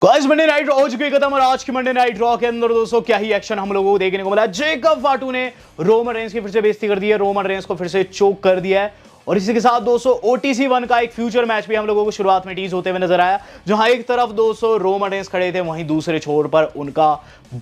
Guys Monday night हो चुकी है खत्म और आज की मंडे नाइट रॉ के अंदर दोस्तों क्या ही एक्शन हम लोगों को देखने को मिला। जेकब फाटू ने रोमन रेंस की फिर से बेइज्जती कर दी है, रोमन रेंस को फिर से चोक कर दिया है। और इसी के साथ दोस्तों ओटीसी 1 का एक फ्यूचर मैच भी हम लोगों को शुरुआत में टीज होते हुए नजर आया, जहां एक तरफ दोस्तों रोमन रेंस खड़े थे, वहीं दूसरे छोर पर उनका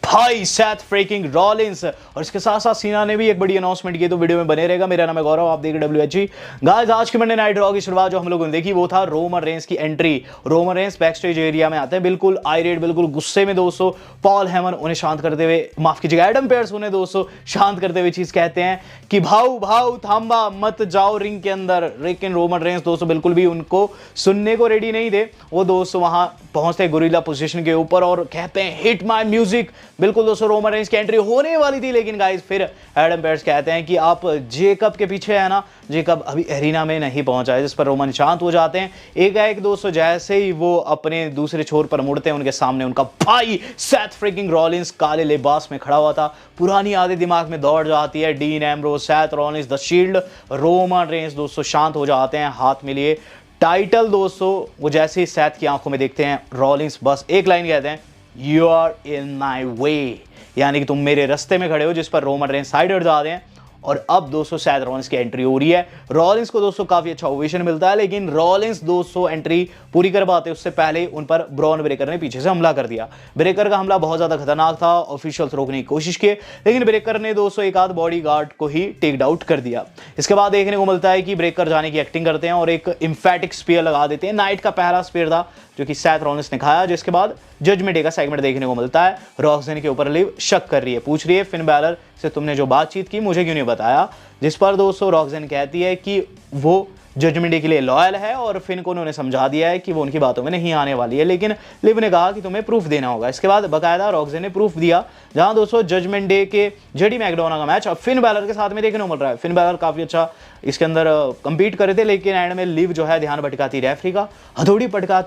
भाई सेथ फ्रीकिंग रॉलिंस। और इसके साथ साथ सीना ने भी एक बड़ी अनाउंसमेंट की, तो वीडियो में बने रहेगा। मेरा नाम है गौरव, आप देख रहे WHG। गाइस आज की मंडे नाइट रॉ की शुरुआत जो हम लोगों ने देखी वो था रोमन रेंस की entry. Roman Reigns back stage area में आते हैं बिल्कुल आयरेट, बिल्कुल गुस्से में दोस्तों। पॉल हेमन उन्हें शांत करते हुए, माफ कीजिएगा एडम पेयर्स उन्हें दोस्तों शांत करते हुए चीज कहते हैं कि भाऊ भाऊ थांबा मत जाओ रिंग के अंदर। लेकिन रोमन रेंस दोस्तों बिल्कुल भी उनको सुनने को रेडी नहीं थे। वो दोस्तों वहां पहुंचते गोरिल्ला पोजीशन के ऊपर और कहते हैं हिट माय म्यूजिक। बिल्कुल दोस्तों रोमन रेंस की एंट्री होने वाली थी, लेकिन गाइस फिर एडम पेयर्स कहते हैं कि आप जेकब के पीछे है ना, जेकब अभी एरिना में नहीं पहुंचा है, जिस पर रोमन शांत हो जाते हैं। एक दोस्तों जैसे ही वो अपने दूसरे छोर पर मुड़ते हैं, उनके सामने उनका भाई सेथ फ्रीकिंग रॉलिंस काले लिबास में खड़ा हुआ था। पुरानी आदत दिमाग में दौड़ जाती है, dean Ambrose, Seth Rollins, the shield. Roman Reigns दोस्तों शांत हो जाते हैं, हाथ में लिए टाइटल दोस्तों। वो जैसे ही सेथ की आंखों में देखते हैं, रॉलिंस बस एक लाइन कहते हैं, यू आर इन माई वे, यानी कि तुम मेरे रास्ते में खड़े हो, जिस पर रोमन रेंस साइड हट जाते हैं। और अब दोस्तों सेथ रॉलिंस की एंट्री हो रही है। रॉलिंस को दोस्तों काफी अच्छा ओवेशन मिलता है, लेकिन रॉलिंस दोस्तों एंट्री पूरी कर पाते उससे पहले उन पर ब्रॉन ब्रेकर ने पीछे से हमला कर दिया। ब्रेकर का हमला बहुत ज्यादा खतरनाक था, ऑफिशियल्स रोकने की कोशिश किए, लेकिन ब्रेकर ने दोस्तों एक आध बॉडी गार्ड को ही टेक आउट कर दिया। इसके बाद देखने को मिलता है कि ब्रेकर जाने की एक्टिंग करते हैं और एक इम्फेटिक स्पीयर लगा देते हैं। नाइट का पहला स्पीयर था जो कि सेथ रॉलिंस ने खाया, जिसके बाद जजमेंट डे का सेगमेंट देखने को मिलता है। रॉक्सेन के ऊपर लिव शक कर रही है, पूछ रही है फिन बैलर से तुमने जो बातचीत की मुझे क्यों नहीं बताया, जिस पर दोस्तों रॉक्सेन कहती है कि वो जजमेंट डे के लिए लॉयल है और फिन को उन्होंने समझा दिया है कि वो उनकी बातों में नहीं आने वाली है, लेकिन लिव ने कहा कि तुम्हें प्रूफ देना होगा। इसके बाद बकायदा रॉक्सेन ने प्रूफ दिया, जहां दोस्तों जजमेंट डे के जेडी मैकडोना का मैच अब फिन बैलर के साथ में देखने को मिल रहा है। फिन बैलर काफी अच्छा इसके अंदर कंपीट कर रहे थे, लेकिन एंड में लिव जो है ध्यान भटकाती रेफरी का, हथौड़ी पटका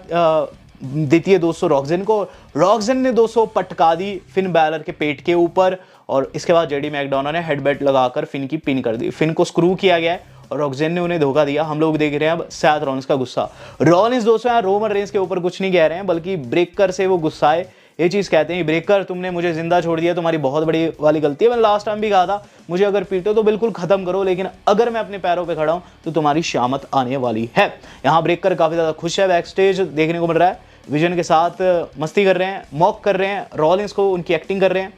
देती है दोस्तों रॉक्सेन को। रॉक्सेन ने दोस्तों पटका दी फिन बैलर के पेट के ऊपर, और इसके बाद जेडी मैकडोना ने हेडबेट लगाकर फिन की पिन कर दी। फिन को स्क्रू किया गया है और रॉक्सेन ने उन्हें धोखा दिया। हम लोग देख रहे हैं अब सेथ रॉलिंस का गुस्सा। रॉलिंस दोस्तों यहाँ रोमन रेंस के ऊपर कुछ नहीं कह रहे हैं, बल्कि ब्रेकर से वो गुस्साए ये चीज कहते हैं, ब्रेकर तुमने मुझे जिंदा छोड़ दिया, तुम्हारी बहुत बड़ी वाली गलती है। मैंने लास्ट टाइम भी कहा था मुझे अगर पीटो तो बिल्कुल खत्म करो, लेकिन अगर मैं अपने पैरों पे खड़ा हूं तो तुम्हारी शामत आने वाली है। यहाँ ब्रेकर काफी ज्यादा खुश है, बैक स्टेज देखने को मिल रहा है, विजन के साथ मस्ती कर रहे हैं, मॉक कर रहे हैं, रॉलिंस को उनकी एक्टिंग कर रहे हैं।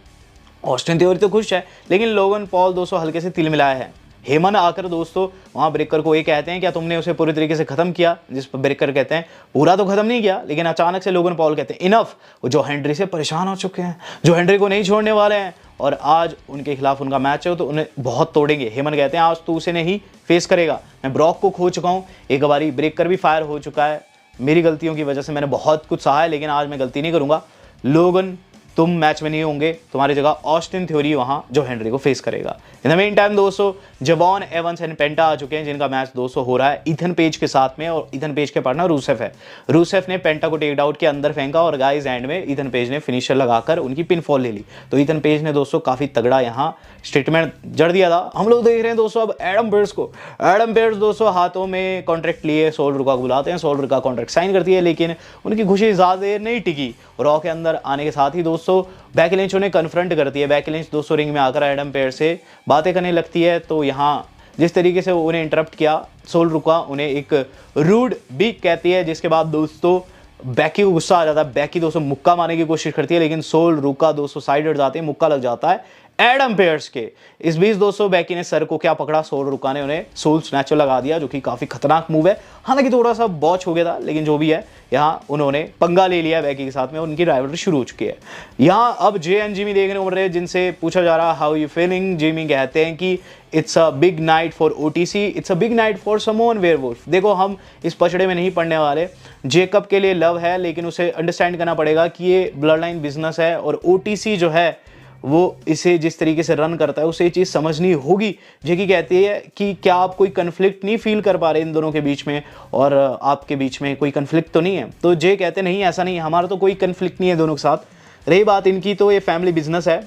ऑस्टिन थ्योरी तो खुश है, लेकिन लोगन पॉल दोस्तों हल्के से तिल मिलाया है। हेमन आकर दोस्तों वहां ब्रेकर को ये कहते हैं क्या तुमने उसे पूरी तरीके से खत्म किया, जिस पर ब्रेकर कहते हैं पूरा तो खत्म नहीं किया, लेकिन अचानक से लोगन पॉल कहते हैं इनफ, वो जो हेनरी से परेशान हो चुके हैं, जो हेनरी को नहीं छोड़ने वाले हैं और आज उनके खिलाफ उनका मैच है तो उन्हें बहुत तोड़ेंगे। हेमन कहते हैं आज तू उसे नहीं फेस करेगा, मैं ब्रॉक को खो चुका हूँ, एक बारी ब्रेकर भी फायर हो चुका है, मेरी गलतियों की वजह से मैंने बहुत कुछ सहा है, लेकिन आज मैं गलती नहीं करूंगा। लोगन तुम मैच में नहीं होंगे, तुम्हारी जगह ऑस्टिन थ्योरी वहां जो हेनरी को फेस करेगा। इन द मेन टाइम दोस्तों जबॉन एवंस एंड पेंटा आ चुके हैं, जिनका मैच दोस्तों हो रहा है इथन पेज के साथ में, और इथन पेज के पार्टनर रूसेफ है। रूसेफ ने पेंटा को टेक आउट के अंदर फेंका और गाइस एंड में इथन पेज ने फिनिशर लगाकर उनकी पिन फॉल ले ली। तो इथन पेज ने दोस्तों काफी तगड़ा यहाँ स्टेटमेंट जड़ दिया था। हम लोग देख रहे हैं दोस्तों अब एडम पेयर्स को। एडम पेयर्स दोस्तों हाथों में कॉन्ट्रैक्ट लिए सोल रुका को बुलाते हैं, सोल रुका कॉन्ट्रैक्ट साइन करती है, लेकिन उनकी खुशी ज्यादा देर नहीं टिकी। रॉ के अंदर आने के साथ ही दोस्तों बैकी लिंच उन्हें कन्फ्रंट करती है। बैकी लिंच दोस्तों रिंग में आकर एडम पेयर्स से बातें करने लगती है, तो यहाँ जिस तरीके से उन्हें इंटरप्ट किया सोल रुका उन्हें एक रूड भी कहती है, जिसके बाद दोस्तों बैकी को गुस्सा आ जाता है। बैकी दोस्तों मुक्का मारने की कोशिश करती है, लेकिन सोल रुका दोस्तों साइड हट जाते हैं, मुक्का लग जाता है एडम पेयर्स के। इस बीच दोस्तों बैकी ने सर को क्या पकड़ा, सोल रुका ने उन्हें सोल स्नैचर लगा दिया, जो कि काफी खतरनाक मूव है। हालांकि थोड़ा सा बॉच हो गया था, लेकिन जो भी है यहाँ उन्होंने पंगा ले लिया बैकी के साथ में, उनकी राइवलरी शुरू हो चुकी है। यहाँ अब जे एंड जिमी देखने को मिल रहे हैं, जिनसे पूछा जा रहा हाउ यू फीलिंग। जिमी कहते हैं कि it's a big night for OTC, it's a big night for someone werewolf. देखो हम इस पचड़े में नहीं पड़ने वाले, जेकब के लिए लव है, लेकिन उसे अंडरस्टैंड करना पड़ेगा कि ये ब्लड लाइन बिजनेस है और ओटीसी जो है वो इसे जिस तरीके से रन करता है उसे ये चीज़ समझनी होगी। जेकी कहती है कि क्या आप कोई कन्फ्लिक्ट नहीं फील कर पा रहे इन दोनों के बीच में, और आपके बीच में कोई कन्फ्लिक्ट तो नहीं है। तो जे कहते नहीं ऐसा नहीं है, हमारा तो कोई कन्फ्लिक्ट नहीं है दोनों के साथ। रही बात इनकी, तो ये फैमिली बिजनेस है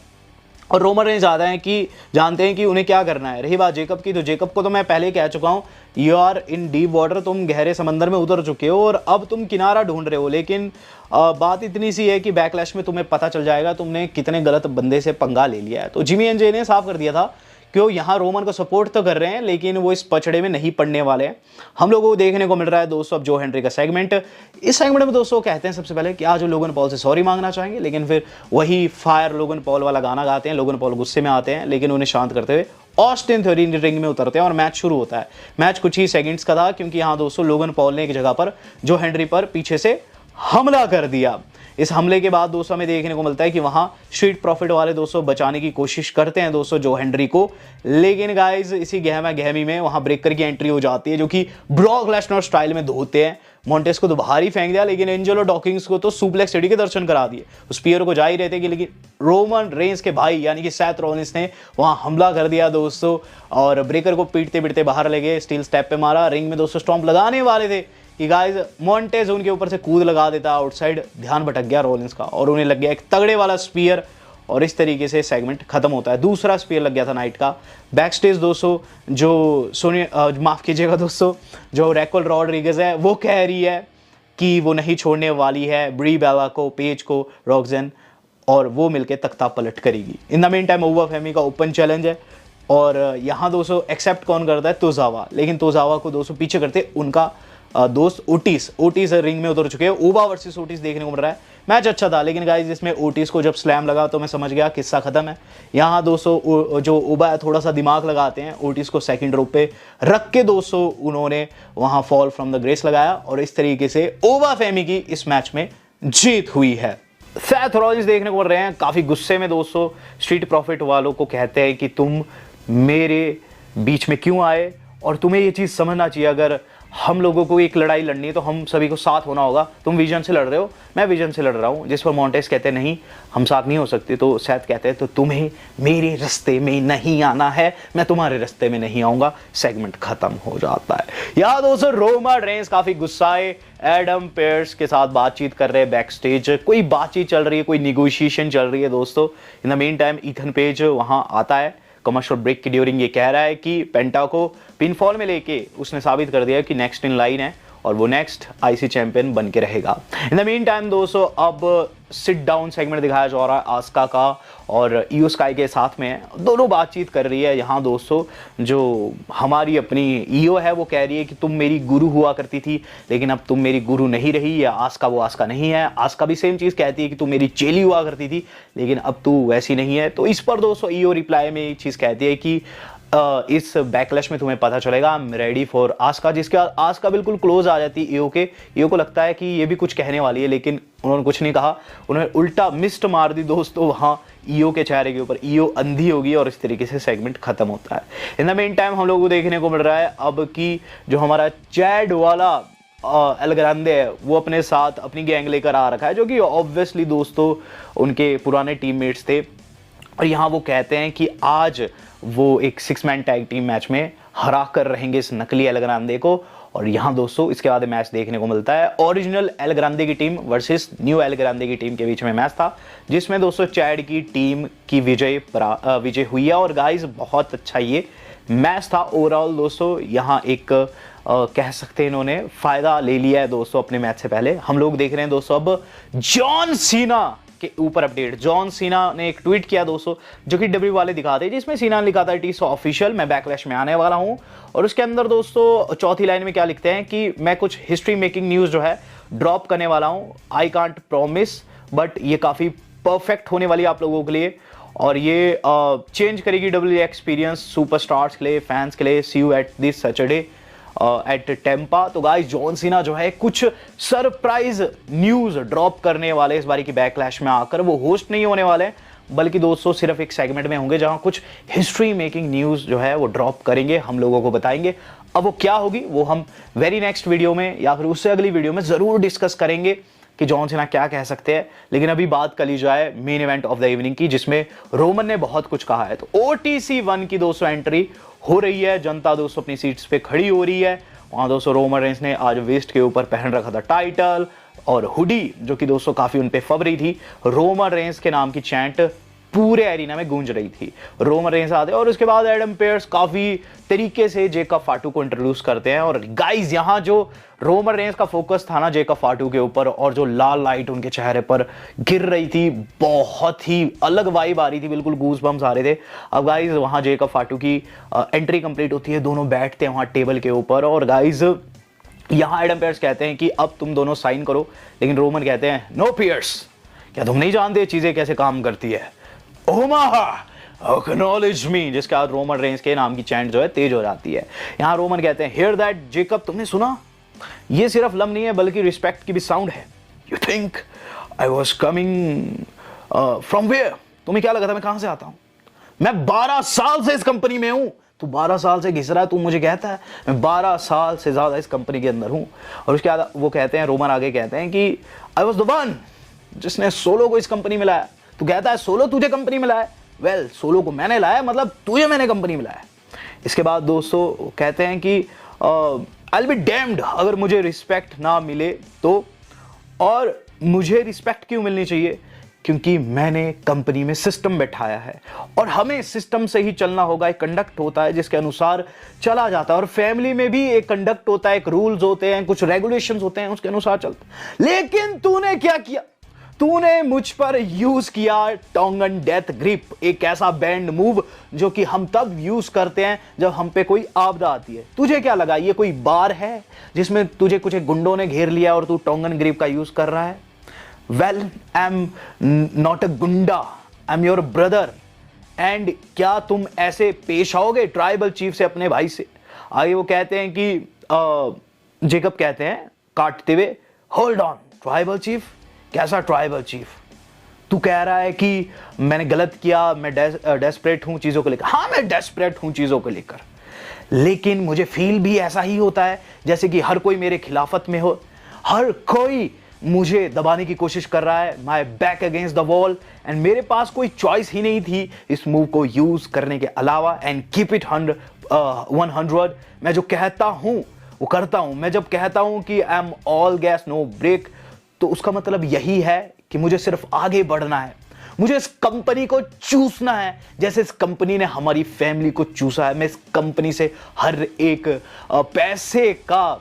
और रोमन रेंज जानते हैं कि उन्हें क्या करना है। रही बात जेकब की, तो जेकब को तो मैं पहले कह चुका हूँ, you are in deep water, तुम गहरे समंदर में उतर चुके हो और अब तुम किनारा ढूंढ रहे हो। लेकिन बात इतनी सी है कि बैकलैश में तुम्हें पता चल जाएगा तुमने कितने गलत बंदे से पंगा ले लिया है। तो जिमी एंड जे ने साफ कर दिया था कि वो यहाँ रोमन को सपोर्ट तो कर रहे हैं लेकिन वो इस पचड़े में नहीं पड़ने वाले हैं। हम लोगों को देखने को मिल रहा है दोस्तों अब जो हेनरी का सेगमेंट। इस सेगमेंट में दोस्तों कहते हैं सबसे पहले कि आज वो लोगन पॉल से सॉरी मांगना चाहेंगे, लेकिन फिर वही फायर लोगन पॉल वाला गाना गाते हैं। लोगन पॉल गुस्से में आते हैं लेकिन उन्हें शांत करते हुए ऑस्टिन थ्योरी रिंग में उतरते हैं और मैच शुरू होता है। मैच कुछ ही सेकंड्स का था क्योंकि यहाँ दोस्तों लोगन पॉल ने एक जगह पर जो हेनरी पर पीछे से हमला कर दिया। इस हमले के बाद दोस्तों हमें देखने को मिलता है कि वहां स्ट्रीट प्रॉफिट वाले दोस्तों बचाने की कोशिश करते हैं दोस्तों जो हेनरी को, लेकिन गाइस इसी गहमा गहमी में वहां ब्रेकर की एंट्री हो जाती है जो कि ब्रॉक लेसनर स्टाइल में धोते हैं। मॉन्टेस को तो बाहर ही फेंक दिया लेकिन एंजेलो डॉकिंस को तो सुप्लेक्स सिटी के दर्शन करा दिए। उस स्पीयर को जा ही रहते कि लेकिन रोमन रेंस के भाई यानी कि सैथ रॉलिंस ने वहां हमला कर दिया दोस्तों और ब्रेकर को पीटते पीटते बाहर ले गए। स्टील स्टेप पे मारा, रिंग में दोस्तों स्टॉम्प लगाने वाले थे कि गाइस मॉन्टेज उनके ऊपर से कूद लगा देता, आउटसाइड ध्यान भटक गया रॉलिंस का और उन्हें लग गया एक तगड़े वाला स्पीयर और इस तरीके से सेगमेंट खत्म होता है। दूसरा स्पीयर लग गया था नाइट का। बैक स्टेज दोस्तों जो माफ कीजिएगा दोस्तों, जो रैकोल रॉड्रिगेज है वो कह रही है कि वो नहीं छोड़ने वाली है ब्री बेला को, पेज को, रॉक्सन और वो मिलके तख्ता पलट करेगी। इन द मेन टाइम ओवा फेमी का ओपन चैलेंज है और यहाँ दोस्तों एक्सेप्ट कौन करता है, तोजावा, लेकिन तोजावा को दोस्तों पीछे करते उनका दोस्त ओटिस रिंग में उतर चुके हैं। ओबा वर्सेस ओटिस देखने को मिल रहा है। मैच अच्छा था लेकिन गाइस इसमें ओटिस को जब स्लैम लगा तो मैं समझ गया किस्सा खत्म है। यहाँ दोस्तों जो ओबा है थोड़ा सा दिमाग लगाते हैं, ओटिस को सेकंड रोप पे रख के दोस्तों उन्होंने वहां फॉल फ्रॉम द ग्रेस लगाया और इस तरीके से ओबा फेमी की इस मैच में जीत हुई है। सैथ रॉलिंस देखने को मिल रहे हैं काफी गुस्से में दोस्तों, स्ट्रीट प्रॉफिट वालों को कहते हैं कि तुम मेरे बीच में क्यों आए और तुम्हें ये चीज समझना चाहिए, अगर हम लोगों को एक लड़ाई लड़नी है तो हम सभी को साथ होना होगा। तुम विजन से लड़ रहे हो, मैं विजन से लड़ रहा हूँ। जिस पर मॉन्टेस कहते हैं नहीं हम साथ नहीं हो सकते, तो सैथ कहते हैं तो तुम्हें मेरे रास्ते में नहीं आना है, मैं तुम्हारे रास्ते में नहीं आऊंगा। सेगमेंट खत्म हो जाता है। यहाँ दोस्तों रोमन रेंस काफी गुस्साए एडम पेयर्स के साथ बातचीत कर रहे हैं बैक स्टेज, कोई बातचीत चल रही है, कोई निगोशिएशन चल रही है दोस्तों। In the main time Ethan page वहां आता है कमर्शियल ब्रेक की ड्यूरिंग, ये कह रहा है कि पेंटा को पिनफॉल में लेके उसने साबित कर दिया कि नेक्स्ट इन लाइन है और वो नेक्स्ट आईसी चैंपियन बन के रहेगा। इन द मीन टाइम दोस्तों अब सिट डाउन सेगमेंट दिखाया जा रहा है आस्का का और ईओ स्काई के साथ में, दोनों बातचीत कर रही है। यहाँ दोस्तों जो हमारी अपनी ईओ है वो कह रही है कि तुम मेरी गुरु हुआ करती थी लेकिन अब तुम मेरी गुरु नहीं रही, या आस्का वो आस्का नहीं है। आस्का भी सेम चीज़ कहती है कि तुम मेरी चेली हुआ करती थी लेकिन अब तू वैसी नहीं है। तो इस पर दोस्तों ईओ रिप्लाई में एक चीज़ कहती है कि इस बैकलैश में तुम्हें पता चलेगा I am ready for Oscar, जिसके बाद आस्का बिल्कुल क्लोज आ जाती है ईओ के। ईओ को लगता है कि ये भी कुछ कहने वाली है लेकिन उन्होंने कुछ नहीं कहा, उन्होंने उल्टा मिस्ट मार दी दोस्तों वहां ईओ के चेहरे के ऊपर। ईओ अंधी होगी और इस तरीके से सेगमेंट खत्म होता है। इन द मेन टाइम हम लोगों को देखने को मिल रहा है अब कि जो हमारा चैड वाला एल ग्रांडे है वो अपने साथ अपनी गैंग लेकर आ रखा है, जो कि ऑब्वियसली दोस्तों उनके पुराने टीममेट्स थे। और यहाँ वो कहते हैं कि आज वो एक 6 मैन टैग टीम मैच में हरा कर रहेंगे इस नकली एल ग्रांडे को। और यहाँ दोस्तों इसके बाद मैच देखने को मिलता है ओरिजिनल एल ग्रांडे की team versus new L Grande की टीम के बीच में मैच था, जिसमें दोस्तों चैड की टीम की विजय हुई है। और गाइस बहुत अच्छा ये मैच था ओवरऑल दोस्तों। यहाँ एक कह सकते हैं इन्होंने फायदा ले लिया है दोस्तों अपने मैच से पहले। हम लोग देख रहे हैं दोस्तों अब जॉन सीना के ऊपर अपडेट। जॉन सीना ने एक ट्वीट किया दोस्तों जो कि डब्ल्यू वाले दिखाते हैं, जिसमें सीना ने लिखा था इट इज ऑफिशियल, मैं बैकलैश में आने वाला हूं। और उसके अंदर दोस्तों चौथी लाइन में क्या लिखते हैं कि मैं कुछ हिस्ट्री मेकिंग न्यूज जो है ड्रॉप करने वाला हूं। आई कांट प्रॉमिस बट ये काफी परफेक्ट होने वाली है आप लोगों के लिए और ये चेंज करेगी डब्ल्यू एक्सपीरियंस सुपरस्टार्स के लिए, फैंस के लिए। See you at this Saturday at Tampa. तो गाइस जॉन सीना जो है कुछ सरप्राइज न्यूज ड्रॉप करने वाले इस बारी की बैकलैश में आकर। वो होस्ट नहीं होने वाले बल्कि दोस्तों सिर्फ एक सेगमेंट में होंगे जहां कुछ हिस्ट्री मेकिंग न्यूज जो है वो ड्रॉप करेंगे, हम लोगों को बताएंगे। अब वो क्या होगी वो हम वेरी नेक्स्ट वीडियो में या फिर उससे अगली वीडियो में जरूर डिस्कस करेंगे कि जॉन सीना क्या कह सकते हैं। लेकिन अभी बात कर ली जाए main event of the evening की, जिसमें रोमन ने बहुत कुछ कहा है। तो OTC 1 की दोस्तों एंट्री हो रही है, जनता दोस्तों अपनी सीट्स पे खड़ी हो रही है। वहां दोस्तों रोमन रेंस ने आज वेस्ट के ऊपर पहन रखा था टाइटल और हुडी, जो कि दोस्तों काफी उन पे फब रही थी। रोमन रेंस के नाम की चैंट पूरे एरिना में गूंज रही थी। रोमन रेंस आते और उसके बाद एडम पेयर्स काफी तरीके से जेकब फाटू को इंट्रोड्यूस करते हैं। और गाइस यहाँ जो रोमन रेंस का फोकस था ना जेकब फाटू के ऊपर, और जो लाल लाइट उनके चेहरे पर गिर रही थी, बहुत ही अलग वाइब आ रही थी, बिल्कुल गूज बम्स आ रहे थे। अब गाइस वहां जेकब फाटू की एंट्री कंप्लीट होती है, दोनों बैठते हैं वहां टेबल के ऊपर। और गाइस यहां एडम पेयर्स कहते हैं कि अब तुम दोनों साइन करो, लेकिन रोमन कहते हैं नो पियर्स, क्या तुम नहीं जानते चीजें कैसे काम करती है? ओमाहा एक्नॉलेज मी, जिसके बाद रोमन रेंस के नाम की चैंट जो है तेज हो जाती है। यहां रोमन कहते हैं हियर दैट जेकब, तुमने सुना? ये सिर्फ लम नहीं है बल्कि रिस्पेक्ट की भी साउंड है। You think I was coming from where, तुम्हें क्या लगा था मैं कहां से आता हूं? मैं 12 साल से इस कंपनी में हूं। तू 12 साल से घिस रहा है, तू मुझे कहता है मैं 12 साल से ज्यादा इस कंपनी के अंदर हूं। और उसके बाद वो कहते हैं, रोमन आगे कहते हैं कि आई वॉज द वन जिसने सोलो को इस कंपनी में लाया। तू कहता है सोलो तुझे कंपनी में लाया, वेल सोलो को मैंने लाया, मतलब तुझे मैंने कंपनी में लाया। इसके बाद दोस्तों कहते हैं कि आई बी डैम्ड अगर मुझे रिस्पेक्ट ना मिले तो। और मुझे रिस्पेक्ट क्यों मिलनी चाहिए? क्योंकि मैंने कंपनी में सिस्टम बैठाया है और हमें सिस्टम से ही चलना होगा। एक कंडक्ट होता है जिसके अनुसार चला जाता है, और फैमिली में भी एक कंडक्ट होता है, एक रूल्स होते हैं, कुछ रेगुलेशंस होते हैं, उसके अनुसार चलता। लेकिन तूने क्या किया? तूने मुझ पर यूज किया टोंगन डेथ ग्रिप, एक ऐसा बैंड मूव जो कि हम तब यूज करते हैं जब हम पे कोई आपदा आती है। तुझे क्या लगा ये कोई बार है जिसमें तुझे कुछ गुंडों ने घेर लिया और तू टोंगन ग्रिप का यूज कर रहा है? Well I am not a गुंडा, I am your brother. And क्या तुम ऐसे पेश आओगे ट्राइबल चीफ से, अपने भाई से? आगे वो कहते हैं कि जेकब कहते हैं काटते हुए, होल्ड ऑन ट्राइबल चीफ? कैसा ट्राइबल चीफ? तू कह रहा है कि मैंने गलत किया, मैं डेस्परेट हूं चीजों को लेकर। हाँ मैं डेस्परेट हूं चीजों को लेकर, लेकिन मुझे फील भी ऐसा ही होता है जैसे कि हर कोई मेरे खिलाफत में हो, हर कोई मुझे दबाने की कोशिश कर रहा है, my back against the wall, and मेरे पास कोई चॉइस ही नहीं थी इस मूव को यूज करने के अलावा। एंड कीप इट 100, मैं जो कहता हूं वो करता हूं। मैं जब कहता हूं कि I am all gas no brake, तो उसका मतलब यही है कि मुझे सिर्फ आगे बढ़ना है, मुझे इस कंपनी को चूसना है जैसे इस कंपनी ने हमारी फैमिली को चूसा है। मैं इस कंपनी से हर एक पैसे का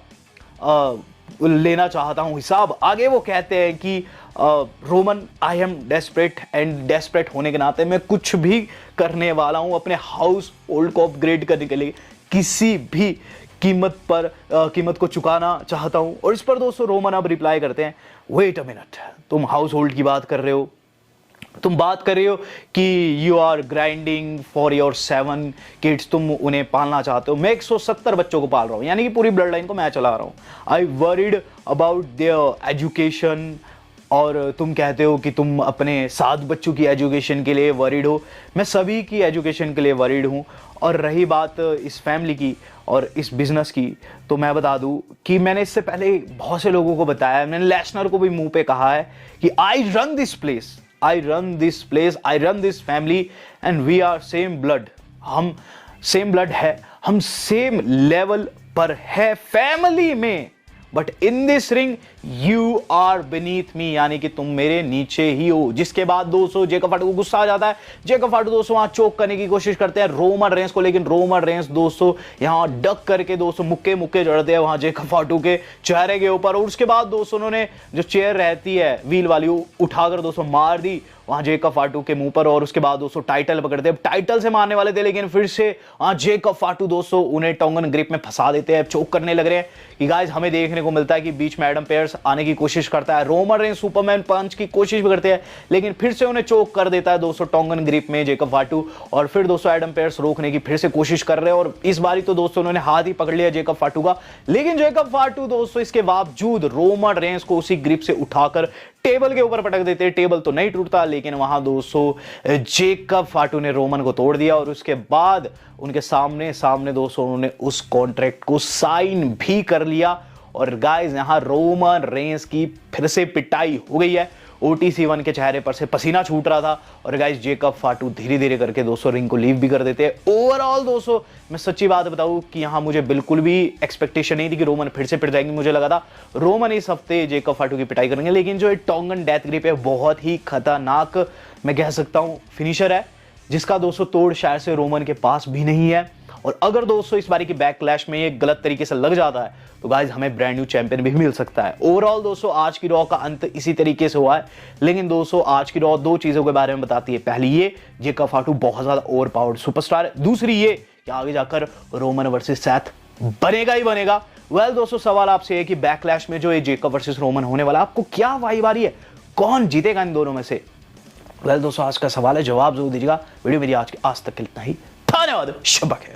लेना चाहता हूं हिसाब। आगे वो कहते हैं कि Roman I am desperate, and desperate होने के नाते मैं कुछ भी करने वाला हूं अपने हाउस होल्ड को अपग्रेड करने के लिए, किसी भी कीमत को चुकाना चाहता हूं। और इस पर दोस्तों रोमन अब रिप्लाई करते हैं, वेट अ मिनट, तुम हाउस होल्ड की बात कर रहे हो, तुम बात कर रहे हो कि you are grinding for your 7 kids, तुम उन्हें पालना चाहते हो। मैं 170 बच्चों को पाल रहा हूं, यानी कि पूरी ब्लड लाइन को मैं चला रहा हूं। आई वरीड अबाउट देयर एजुकेशन, और तुम कहते हो कि तुम अपने 7 बच्चों की एजुकेशन के लिए वरीड हो। मैं सभी की एजुकेशन के लिए वरीड हूं। और रही बात इस फैमिली की और इस बिजनेस की, तो मैं बता दूं कि मैंने इससे पहले बहुत से लोगों को बताया, मैंने लेसनर को भी मुंह पे कहा है कि I run this place, I run this place, I run this family, and we are same blood. हम सेम ब्लड है, हम सेम लेवल पर है फैमिली में, but in this ring you are beneath me, यानी कि तुम मेरे नीचे ही हो। जिसके बाद दोस्तों जेकब फाटू को गुस्सा आ जाता है। जेकब फाटू दोस्तों वहां चोक करने की कोशिश करते हैं रोमन रेंस को, लेकिन रोमन रेंस दोस्तों यहां डक करके दोस्तों मुक्के मुक्के जड़ते हैं वहां जेकब फाटू के चेहरे के ऊपर। और उसके बाद दोस्तों उन्होंने जो चेयर रहती है व्हील वाली उठाकर दोस्तों मार दी वहां जेकब फाटू के मुंह पर। और उसके बाद दोस्तों टाइटल पकड़ते हैं, टाइटल से मारने वाले थे, लेकिन फिर से वहां जेकब फाटू दोस्तों उन्हें टोंगन ग्रिप में फंसा देते हैं, चोक करने लग रहे हैं। कि गाइस हमें देखने को मिलता है कि बीच में एडम पेयर्स आने की कोशिश करता है, रोमन रेंस सुपरमैन पंच की कोशिश भी करते हैं, लेकिन फिर से उन्हें चोक कर देता है दोस्तों टोंगन ग्रिप में जेकब फाटू। और फिर दोस्तों एडम पेयर्स रोकने की फिर से कोशिश कर रहे हैं, और इस बारी तो दोस्तों उन्होंने हाथ ही पकड़ लिया जेकब फाटू का। लेकिन जेकब फाटू दोस्तों इसके बावजूद रोमन रेंस को उसी ग्रिप से उठाकर टेबल के ऊपर पटक देते हैं। टेबल तो नहीं टूटता, लेकिन वहां दोस्तों जेकब फाटू ने रोमन को तोड़ दिया। और उसके बाद उनके सामने दोस्तों उन्होंने उस कॉन्ट्रैक्ट को साइन भी कर लिया। और गाइस यहां रोमन रेंस की फिर से पिटाई हो गई है। OTC 1 के चेहरे पर से पसीना छूट रहा था और गाइस जेकब फाटू धीरे धीरे करके दोस्तों रिंग को लीव भी कर देते हैं। ओवरऑल दोस्तों मैं सच्ची बात बताऊं कि यहां मुझे बिल्कुल भी एक्सपेक्टेशन नहीं थी कि रोमन फिर से पिट जाएंगे। मुझे लगा था रोमन इस हफ्ते जेकब फाटू की पिटाई करेंगे, लेकिन जो टोंगन डेथ ग्रिप है बहुत ही खतरनाक मैं कह सकता हूं फिनिशर है, जिसका दोस्तों तोड़ शायद से रोमन के पास भी नहीं है। और अगर दोस्तों इस बारी की बैकलैश में ये गलत तरीके से लग जाता है तो गाइस हमें ब्रांड न्यू चैंपियन भी मिल सकता है। ओवरऑल दोस्तों आज की रॉ का अंत इसी तरीके से हुआ है, लेकिन दोस्तों आज की रॉ दो चीजों के बारे में बताती है। पहली ये जेकब फाटू बहुत ज्यादा ओवर पावर्ड सुपरस्टार है, दूसरी ये कि आगे जाकर रोमन वर्सेस सैथ बनेगा ही बनेगा। वेल दोस्तों सवाल आपसे है कि बैकलैश में जो ये जेकब वर्सेस रोमन होने वाला, आपको क्या वाइब आ रही है, कौन जीतेगा इन दोनों में से? वेल दोस्तों आज का सवाल है, जवाब जरूर दीजिएगा। वीडियो मेरी आज तक के इतना ही, धन्यवाद, शब्बा खैर।